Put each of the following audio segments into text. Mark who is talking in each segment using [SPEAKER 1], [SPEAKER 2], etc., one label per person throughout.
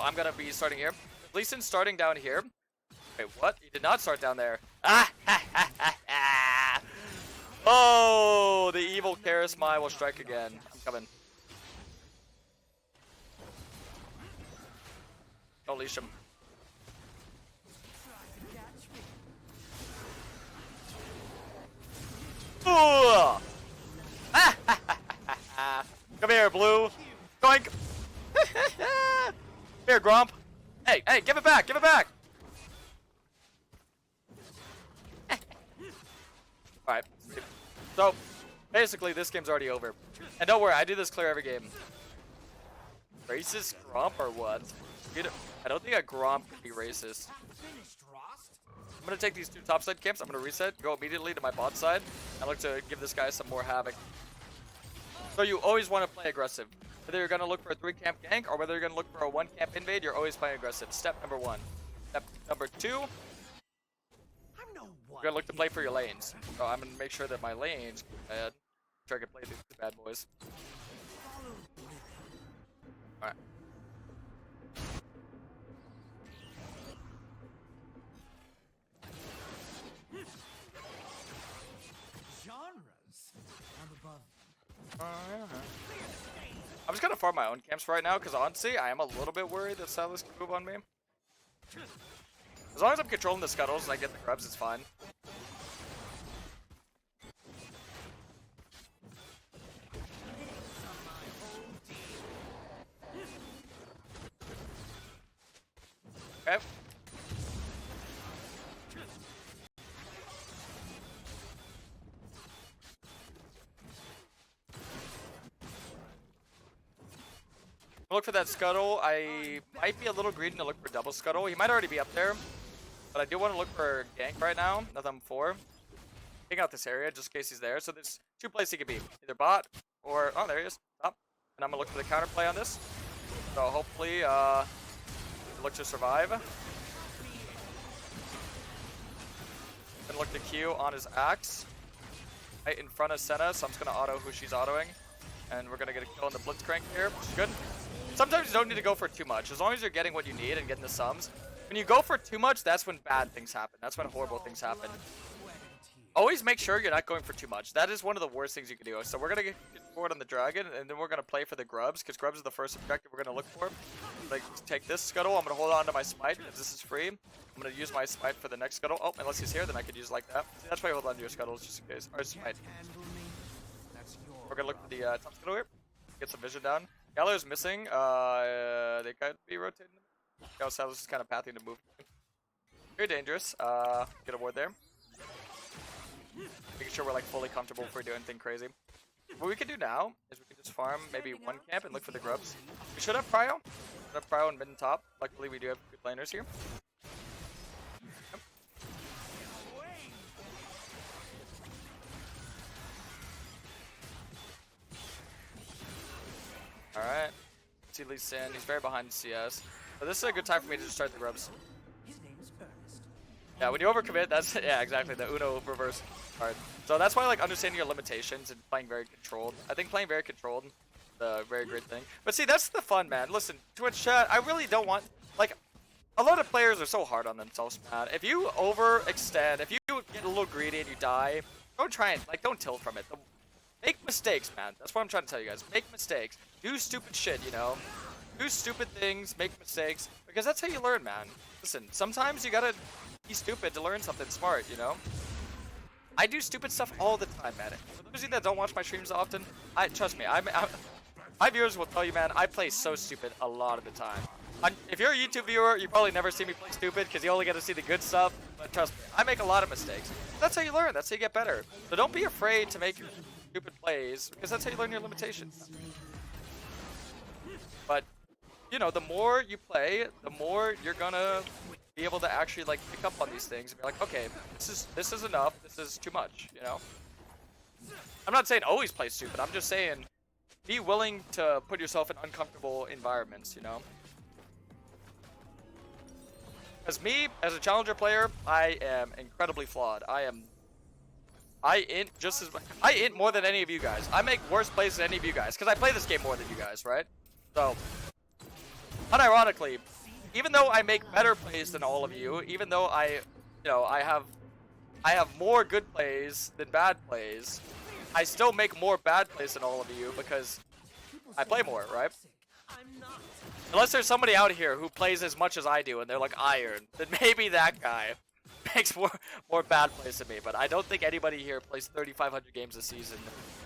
[SPEAKER 1] I'm gonna be starting here. Lee Sin's starting down here. Wait, what? He did not start down there. Ah! Oh, the evil KarasMai will strike again. I'm coming. Don't leash him. Ooh! Come here, Blue. Doink. Here, Grump. Hey, hey, give it back, give it back. Alright. So, basically, this game's already over. And don't worry, I do this clear every game. Racist Grump or what? I don't think a Grump could be racist. I'm gonna take these 2 topside camps, I'm gonna reset, go immediately to my bot side, and look to give this guy some more havoc. So you always want to play aggressive. Whether you're gonna look for a 3 camp gank, or whether you're gonna look for a 1 camp invade, you're always playing aggressive. Step number 1. Step number 2, you're gonna look to play for your lanes. So I'm gonna make sure that my lanes get bad. Sure I can play these 2 bad boys. Alright. I'm just gonna farm my own camps right now because honestly, I am a little bit worried that Silas can move on me. As long as I'm controlling the scuttles and I get the grubs, it's fine. Okay. Look for that scuttle. I might be a little greedy to look for double scuttle. He might already be up there, but I do want to look for gank right now. Nothing 4. Take out this area just in case he's there. So there's 2 places he could be, either bot or oh, there he is. Top. And I'm gonna look for the counterplay on this. So hopefully, look to survive. Gonna look to Q on his axe, right in front of Senna. So I'm just gonna auto who she's autoing, and we're gonna get a kill on the Blitzcrank here, which is good. Sometimes you don't need to go for too much. As long as you're getting what you need and getting the sums. When you go for too much, that's when bad things happen. That's when horrible things happen. Always make sure you're not going for too much. That is one of the worst things you can do. So we're going to get forward on the dragon, and then we're going to play for the grubs, because grubs is the first objective we're going to look for. Like, take this scuttle. I'm going to hold on to my smite, because this is free. I'm going to use my smite for the next scuttle. Oh, unless he's here, then I could use it like that. See, that's why you hold on to your scuttles, just in case. Or smite. We're going to look for the top scuttle here. Get some vision down. Gallo's missing. They could be rotating. Gallo Salas is kind of pathing to move. Very dangerous. Get a ward there. Making sure we're like fully comfortable before we do anything crazy. What we can do now is we can just farm maybe 1 camp and look for the grubs. We should have prio. We should have prio in mid and top. Luckily we do have good laners here. Yep. Alright. See Lee Sin. He's very behind CS. So this is a good time for me to just start the grubs. Yeah, when you overcommit, that's yeah, exactly the Uno reverse card. So that's why like understanding your limitations and playing very controlled. I think playing very controlled is a very great thing. But see, that's the fun, man. Listen, Twitch chat, I really don't want like a lot of players are so hard on themselves, man. If you overextend, if you get a little greedy and you die, don't try and like don't tilt from it. Make mistakes, man. That's what I'm trying to tell you guys. Make mistakes. Do stupid shit, you know. Do stupid things, make mistakes, because that's how you learn, man. Listen, sometimes you gotta be stupid to learn something smart, you know? I do stupid stuff all the time, man. For those of you that don't watch my streams often, trust me, my viewers will tell you, man, I play so stupid a lot of the time. If you're a YouTube viewer, you probably never see me play stupid because you only get to see the good stuff, but trust me, I make a lot of mistakes. That's how you learn, that's how you get better. So don't be afraid to make stupid plays, because that's how you learn your limitations. But you know, the more you play, the more you're gonna be able to actually like pick up on these things and be like, okay, this is enough, this is too much, you know? I'm not saying always play stupid, I'm just saying be willing to put yourself in uncomfortable environments, you know? As me, as a challenger player, I am incredibly flawed. I int more than any of you guys. I make worse plays than any of you guys, because I play this game more than you guys, right? So unironically, even though I make better plays than all of you, even though I have more good plays than bad plays, I still make more bad plays than all of you because I play more, right? Unless there's somebody out here who plays as much as I do and they're like iron, then maybe that guy makes more bad plays than me. But I don't think anybody here plays 3,500 games a season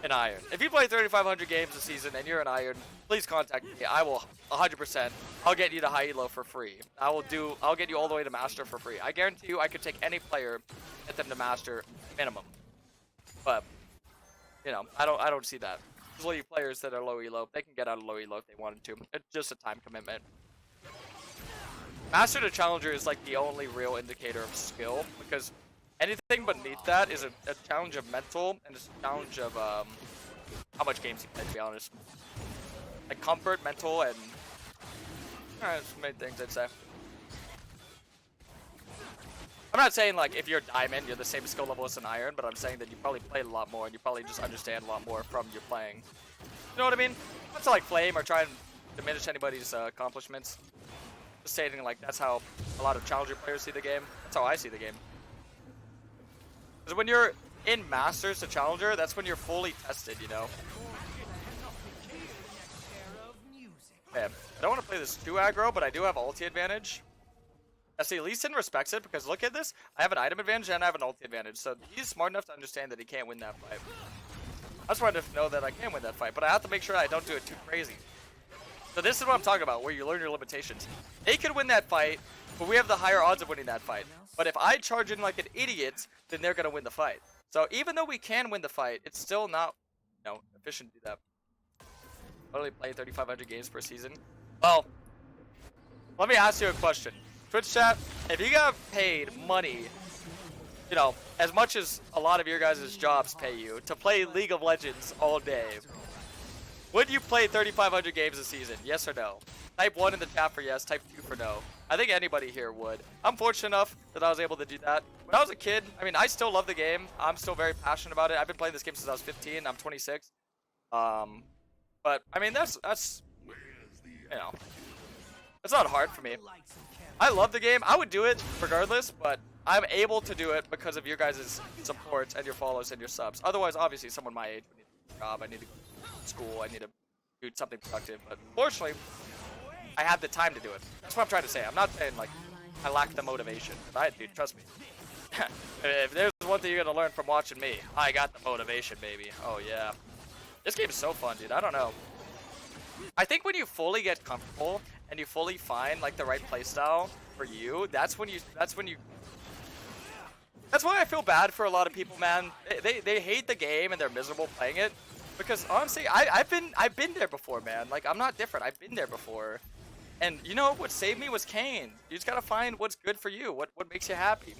[SPEAKER 1] in iron. If you play 3,500 games a season and you're in iron, please contact me. I will 100%. I'll get you to high elo for free. I'll get you all the way to master for free. I guarantee you I could take any player, get them to master minimum. But you know, I don't see that. Usually players that are low elo, they can get out of low elo if they wanted to. It's just a time commitment. Master to Challenger is like the only real indicator of skill, because anything beneath that is a challenge of mental, and it's a challenge of how much games you play, to be honest. Like comfort, mental, and some main things I'd say. I'm not saying like if you're diamond, you're the same skill level as an iron, but I'm saying that you probably played a lot more and you probably just understand a lot more from your playing. You know what I mean? Not to like flame or try and diminish anybody's accomplishments. Just stating like that's how a lot of challenger players see the game. That's how I see the game. Because when you're in Masters to Challenger, that's when you're fully tested, you know? Man, I don't want to play this too aggro, but I do have ulti advantage. Now see, Lee Sin respects it because look at this. I have an item advantage and I have an ulti advantage. So he's smart enough to understand that he can't win that fight. I'm smart enough to know that I can win that fight, but I have to make sure I don't do it too crazy. So this is what I'm talking about, where you learn your limitations. They could win that fight, but we have the higher odds of winning that fight. But if I charge in like an idiot, then they're going to win the fight. So even though we can win the fight, it's still not, you know, efficient to do that. I only play 3,500 games per season. Well, let me ask you a question. Twitch chat, if you got paid money, you know, as much as a lot of your guys' jobs pay you, to play League of Legends all day, would you play 3,500 games a season? Yes or no? Type 1 in the chat for yes, type 2 for no. I think anybody here would. I'm fortunate enough that I was able to do that. When I was a kid, I mean, I still love the game. I'm still very passionate about it. I've been playing this game since I was 15. I'm 26. But, I mean, that's you know, it's not hard for me. I love the game. I would do it regardless, but I'm able to do it because of your guys' support and your follows and your subs. Otherwise, obviously, someone my age would need a job. I need to go to school. I need to do something productive. But fortunately, I have the time to do it. That's what I'm trying to say. I'm not saying, like, I lack the motivation. Dude, trust me. If there's one thing you're going to learn from watching me, I got the motivation, baby. Oh, yeah. This game is so fun, dude. I don't know. I think when you fully get comfortable and you fully find like the right playstyle for you, that's when you that's why I feel bad for a lot of people, man. They hate the game and they're miserable playing it because honestly, I've been there before, man. Like I'm not different. I've been there before. And you know what saved me was Kayn. You just got to find what's good for you. What makes you happy.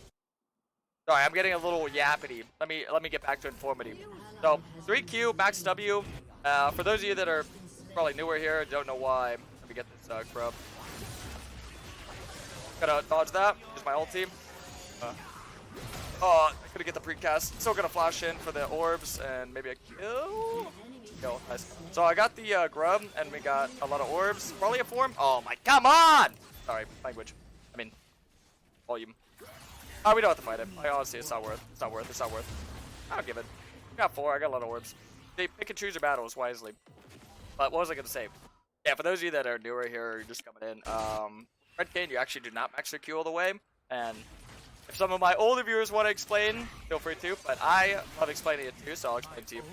[SPEAKER 1] Sorry, I'm getting a little yappity. Let me get back to informative. So, 3Q, max W. For those of you that are probably newer here, don't know why. Let me get this grub. Gotta dodge that. Use my ulti. Oh, I couldn't get the precast. Still gonna flash in for the orbs and maybe a kill. Go, nice. So I got the grub and we got a lot of orbs. Probably a form. Oh my, come on! Sorry, language. I mean, volume. Oh, we don't have to fight it. I honestly, it's not worth. It's not worth. It's not worth. I don't give it. I got 4. I got a lot of orbs. They pick and choose your battles wisely. But what was I gonna say? Yeah, for those of you that are newer here or just coming in, Red Kayn, you actually do not max your Q all the way. And if some of my older viewers want to explain, feel free to. But I love explaining it too, so I'll explain it to you.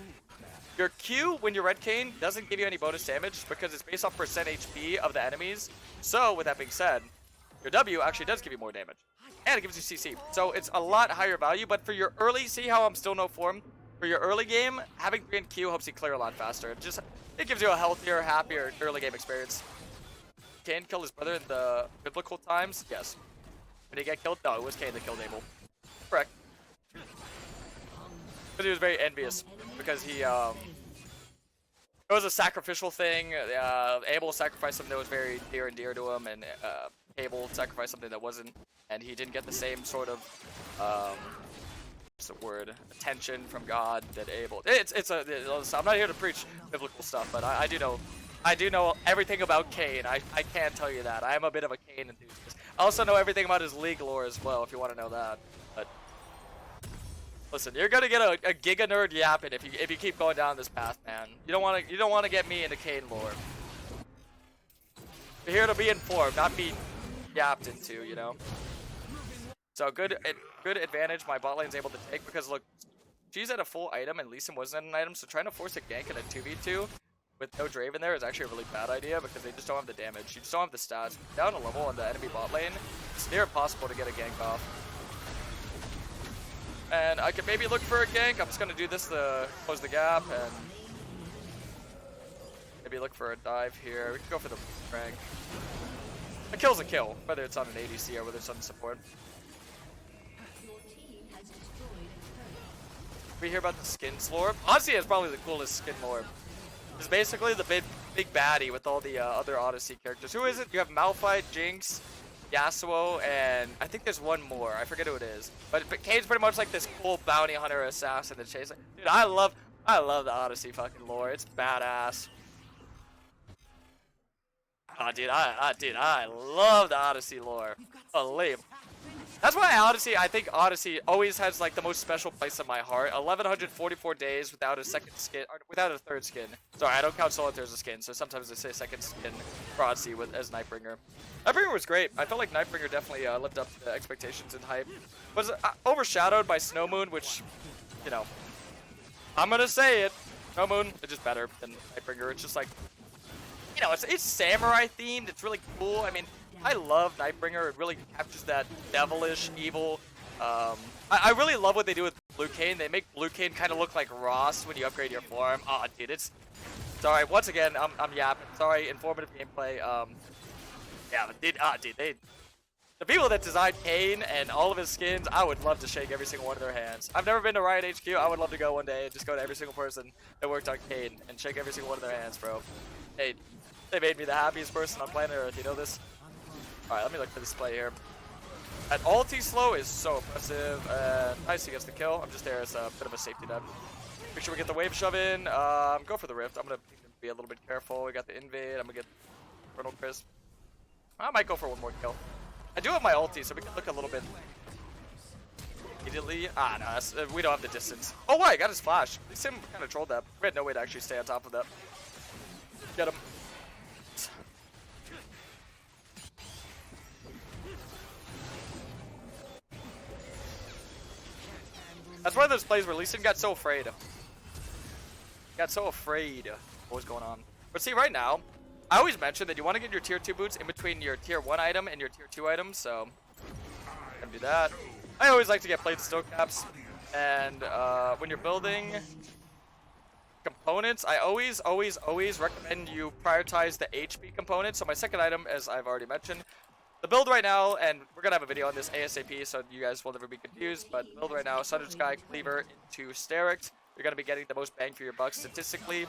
[SPEAKER 1] Your Q, when you're Red Kayn, doesn't give you any bonus damage because it's based off percent HP of the enemies. So, with that being said, your W actually does give you more damage. And it gives you CC. So, it's a lot higher value. But for your early, see how I'm still no form? For your early game, having 3 in Q helps you clear a lot faster. It gives you a healthier, happier early game experience. Kayn killed his brother in the biblical times? Yes. Did he get killed? No, it was Kayn that killed Abel. Correct. Because he was very envious. Because he, it was a sacrificial thing. Abel sacrificed something that was very near and dear to him, and Abel sacrificed something that wasn't. And he didn't get the same sort of, what's the word? Attention from God that Abel. I'm not here to preach biblical stuff, but I do know I do know everything about Kayn. I can tell you that. I am a bit of a Kayn enthusiast. I also know everything about his league lore as well, if you want to know that. But listen, you're gonna get a giga nerd yapping if you keep going down this path, man. You don't want to get me into Kayn lore. You're here to be informed, not be yapped into, you know. So good advantage my bot lane's able to take because look, she's at a full item and Lee Sin wasn't at an item, so trying to force a gank in a 2v2 with no Draven there is actually a really bad idea because they just don't have the damage. You just don't have the stats. Down a level on the enemy bot lane, it's near impossible to get a gank off. And I could maybe look for a gank. I'm just gonna do this to close the gap and maybe look for a dive here. We can go for the rank. A kill's a kill, whether it's on an ADC or whether it's on support. We hear about the skins lore. Honestly, it's probably the coolest skin lore. It's basically the big baddie with all the other Odyssey characters. Who is it? You have Malphite, Jinx, Yasuo, and I think there's one more. I forget who it is. But Kayn's pretty much like this cool bounty hunter assassin that chases. Dude, I love the Odyssey fucking lore. It's badass. Oh, dude, I love the Odyssey lore. Believe. That's why I think Odyssey always has like the most special place in my heart. 1144 days without a second skin, or without a third skin. Sorry, I don't count Solitaire as a skin, so sometimes I say second skin for Odyssey as Nightbringer. Nightbringer was great. I felt like Nightbringer definitely lived up to the expectations and hype. Was overshadowed by Snowmoon, which, you know, I'm gonna say it. Snowmoon is just better than Nightbringer. It's just like, you know, it's samurai themed. It's really cool. I mean, I love Nightbringer. It really captures that devilish, evil. I really love what they do with Blue Kayn. They make Blue Kayn kind of look like Ross when you upgrade your form. Oh, dude, it's... Sorry, once again, I'm yapping. Sorry, informative gameplay. Yeah, but dude, the people that designed Kayn and all of his skins, I would love to shake every single one of their hands. I've never been to Riot HQ. I would love to go one day and just go to every single person that worked on Kayn and shake every single one of their hands, bro. Hey, they made me the happiest person on planet Earth. You know this? Alright, let me look for this play here. At ulti slow is so impressive. Nice, he gets the kill. I'm just there as a bit of a safety net. Make sure we get the wave shove in. Go for the rift. I'm gonna be a little bit careful. We got the invade. I'm gonna get Infernal Crisp. I might go for one more kill. I do have my ulti, so we can look a little bit immediately. Ah, no, we don't have the distance. Oh, why? I got his flash. Sim kind of trolled that. We had no way to actually stay on top of that. Get him. That's one of those plays where Lee Sin got so afraid. What was going on. But see, right now, I always mention that you want to get your tier 2 boots in between your tier 1 item and your tier 2 item, so I'm gonna do that. I always like to get plate still caps, and when you're building components, I always recommend you prioritize the HP component. So my second item, as I've already mentioned, the build right now, and we're gonna have a video on this ASAP, so you guys will never be confused, but the build right now, Sundered Sky, Cleaver into Sterect. You're gonna be getting the most bang for your buck statistically.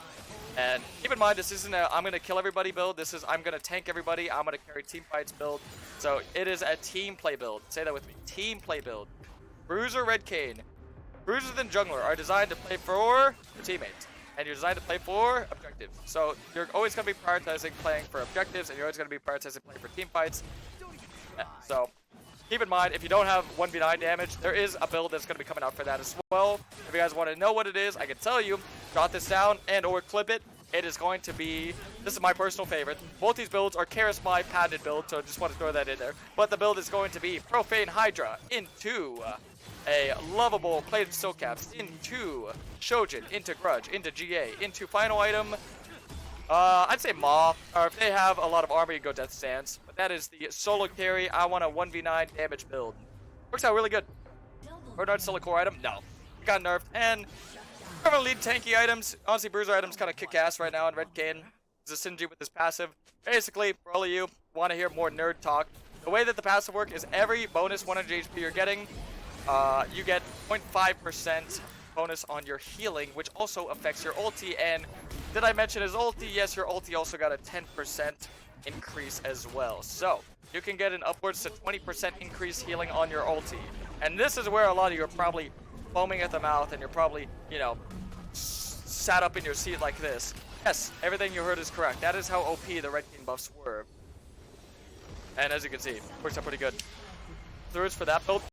[SPEAKER 1] And keep in mind, this isn't a I'm gonna kill everybody build, this is I'm gonna tank everybody, I'm gonna carry team fights build. So it is a team play build. Say that with me, team play build. Bruiser, Red Kayn. Bruiser and Jungler are designed to play for your teammates. And you're designed to play for objectives. So you're always gonna be prioritizing playing for objectives, and you're always gonna be prioritizing playing for team fights. So keep in mind, if you don't have 1v9 damage, there is a build that's going to be coming out for that as well. If you guys want to know what it is, I can tell you. Jot this down and or clip it. It is going to be, this is my personal favorite. Both these builds are KarasMai patented builds, so I just want to throw that in there. But the build is going to be Profane Hydra into a lovable plated steel caps, into Shojin, into Grudge, into GA, into final item. I'd say Maw, or if they have a lot of armor, you go Death Stance. But that is the solo carry. I want a 1v9 damage build. Works out really good. Bernard still a core item? No. It got nerfed. And whoever lead tanky items, honestly, Bruiser items kind of kick ass right now in Red Kayn. There's a synergy with his passive. Basically, for all of you want to hear more nerd talk, the way that the passive work is every bonus 100 HP you're getting, you get 0.5% bonus on your healing, which also affects your ulti. And did I mention his ulti? Yes, your ulti also got a 10% increase as well. So you can get an upwards to 20% increase healing on your ulti. And this is where a lot of you are probably foaming at the mouth, and you're probably, you know, sat up in your seat like this. Yes, everything you heard is correct. That is how OP the Red King buffs were. And as you can see, works out pretty good. Through for that build.